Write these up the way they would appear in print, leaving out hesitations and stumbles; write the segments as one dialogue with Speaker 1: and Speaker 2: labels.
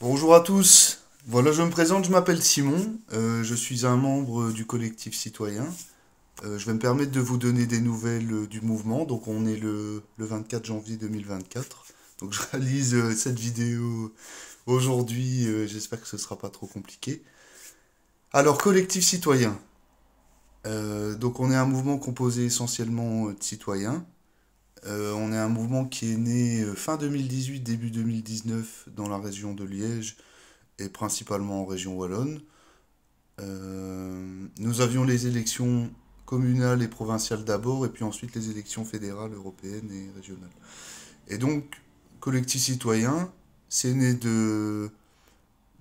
Speaker 1: Bonjour à tous. Voilà, je me présente, je m'appelle Simon. Je suis un membre du collectif citoyen. Je vais me permettre de vous donner des nouvelles du mouvement. Donc, on est le 24 janvier 2024. Donc, je réalise cette vidéo aujourd'hui. J'espère que ce sera pas trop compliqué. Alors, collectif citoyen. Donc, on est un mouvement composé essentiellement de citoyens. On est un mouvement qui est né fin 2018, début 2019 dans la région de Liège et principalement en région wallonne. Nous avions les élections communales et provinciales d'abord, et puis ensuite les élections fédérales, européennes et régionales. Et donc, collectif citoyen, c'est né de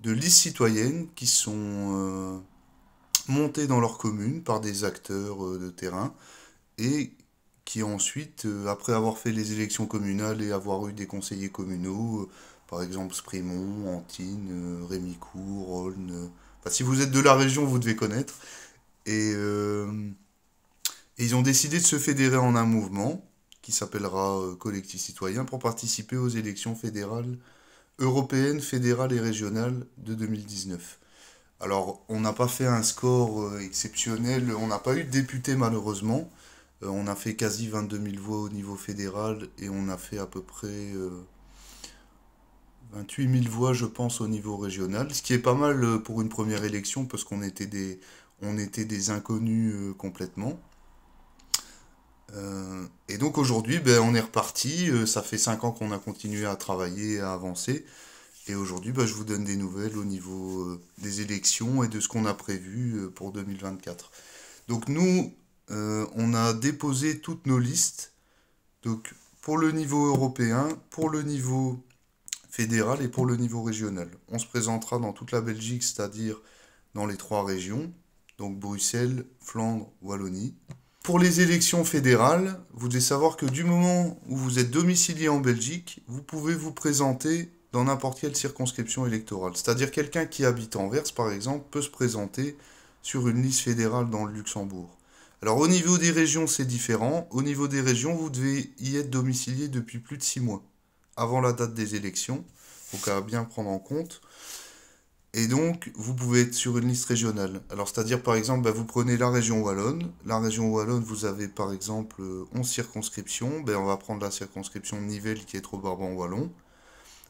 Speaker 1: listes citoyennes qui sont montées dans leur commune par des acteurs de terrain, et qui ensuite, après avoir fait les élections communales et avoir eu des conseillers communaux, par exemple Sprimont, Antine, Rémicourt, Aulne, enfin, si vous êtes de la région, vous devez connaître. Et, et ils ont décidé de se fédérer en un mouvement qui s'appellera Collectif Citoyen pour participer aux élections fédérales, européennes, fédérales et régionales de 2019. Alors, on n'a pas fait un score exceptionnel, on n'a pas eu de député malheureusement. On a fait quasi 22 000 voix au niveau fédéral et on a fait à peu près 28 000 voix, je pense, au niveau régional. Ce qui est pas mal pour une première élection parce on était des inconnus complètement. Et donc aujourd'hui, ben, on est reparti. Ça fait 5 ans qu'on a continué à travailler, à avancer. Et aujourd'hui, ben, je vous donne des nouvelles au niveau des élections et de ce qu'on a prévu pour 2024. Donc nous, on a déposé toutes nos listes. Donc pour le niveau européen, pour le niveau fédéral et pour le niveau régional. On se présentera dans toute la Belgique, c'est-à-dire dans les trois régions, donc Bruxelles, Flandre, Wallonie. Pour les élections fédérales, vous devez savoir que du moment où vous êtes domicilié en Belgique, vous pouvez vous présenter dans n'importe quelle circonscription électorale. C'est-à-dire quelqu'un qui habite Anvers, par exemple, peut se présenter sur une liste fédérale dans le Luxembourg. Alors au niveau des régions, c'est différent. Au niveau des régions, vous devez y être domicilié depuis plus de 6 mois, avant la date des élections. Donc à bien prendre en compte. Et donc, vous pouvez être sur une liste régionale. Alors, c'est-à-dire, par exemple, bah, vous prenez la région Wallonne. La région Wallonne, vous avez, par exemple, 11 circonscriptions. Ben, on va prendre la circonscription de Nivelles, qui est au Brabant-Wallon.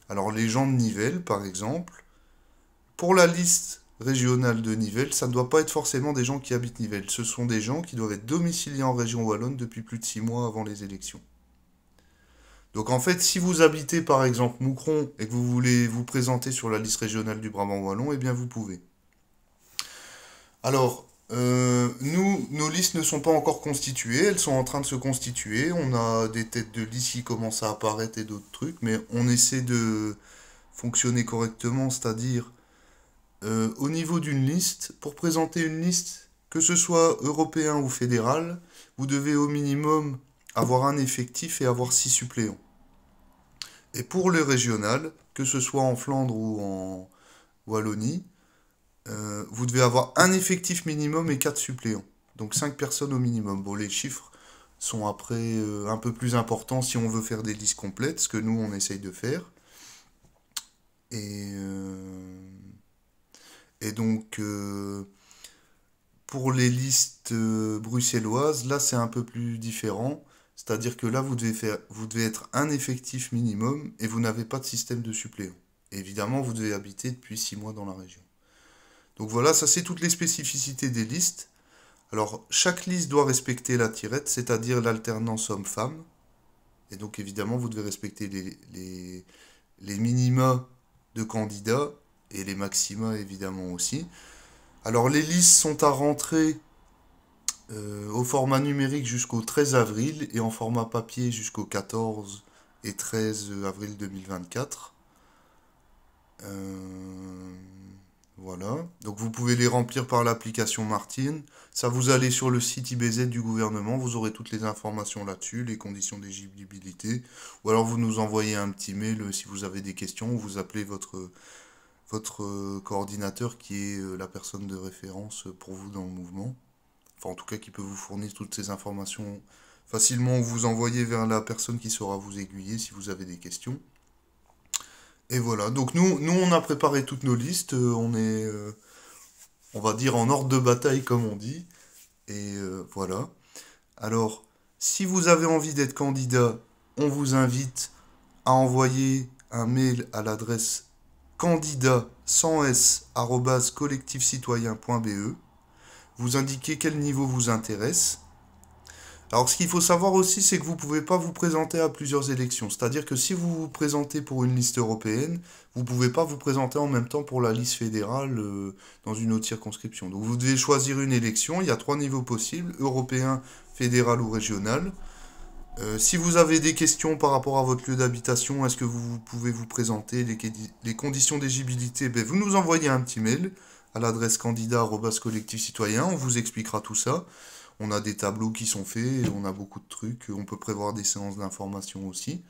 Speaker 1: Alors, les gens de Nivelles, par exemple, pour la liste régionale de Nivelles, ça ne doit pas être forcément des gens qui habitent Nivelles. Ce sont des gens qui doivent être domiciliés en région Wallonne depuis plus de 6 mois avant les élections. Donc en fait, si vous habitez par exemple Moucron et que vous voulez vous présenter sur la liste régionale du Brabant Wallon, eh bien vous pouvez. Alors, nous, nos listes ne sont pas encore constituées, elles sont en train de se constituer. On a des têtes de liste qui commencent à apparaître et d'autres trucs, mais on essaie de fonctionner correctement, c'est-à-dire au niveau d'une liste, pour présenter une liste, que ce soit européen ou fédéral, vous devez au minimum avoir un effectif et avoir 6 suppléants. Et pour le régional, que ce soit en Flandre ou en Wallonie, vous devez avoir un effectif minimum et 4 suppléants. Donc 5 personnes au minimum. Bon, les chiffres sont après un peu plus importants si on veut faire des listes complètes, ce que nous on essaye de faire. Et, et donc pour les listes bruxelloises, là c'est un peu plus différent. C'est-à-dire que là vous devez être un effectif minimum et vous n'avez pas de système de suppléants. Et évidemment, vous devez habiter depuis 6 mois dans la région. Donc voilà, ça c'est toutes les spécificités des listes. Alors, chaque liste doit respecter la tirette, c'est-à-dire l'alternance homme-femme. Et donc, évidemment, vous devez respecter les minima de candidats et les maxima, évidemment, aussi. Alors, les listes sont à rentrer au format numérique jusqu'au 13 avril et en format papier jusqu'au 14 et 13 avril 2024. Euh, Voilà. Donc vous pouvez les remplir par l'application Martine. Ça, vous allez sur le site IBZ du gouvernement, vous aurez toutes les informations là-dessus, les conditions d'éligibilité. Ou alors vous nous envoyez un petit mail si vous avez des questions, ou vous appelez votre coordinateur qui est la personne de référence pour vous dans le mouvement. Enfin, en tout cas, qui peut vous fournir toutes ces informations facilement, ou vous envoyer vers la personne qui saura vous aiguiller si vous avez des questions. Et voilà, donc nous on a préparé toutes nos listes, on est, on va dire, en ordre de bataille comme on dit, et voilà. Alors, si vous avez envie d'être candidat, on vous invite à envoyer un mail à l'adresse candidat sans s @collectifcitoyen.be. Vous indiquez quel niveau vous intéresse. Alors, ce qu'il faut savoir aussi, c'est que vous ne pouvez pas vous présenter à plusieurs élections. C'est-à-dire que si vous vous présentez pour une liste européenne, vous ne pouvez pas vous présenter en même temps pour la liste fédérale dans une autre circonscription. Donc, vous devez choisir une élection. Il y a trois niveaux possibles, européen, fédéral ou régional. Si vous avez des questions par rapport à votre lieu d'habitation, est-ce que vous pouvez vous présenter, les conditions d'éligibilité, ben, vous nous envoyez un petit mail à l'adresse candidat@collectif citoyen, on vous expliquera tout ça. On a des tableaux qui sont faits, on a beaucoup de trucs, on peut prévoir des séances d'information aussi.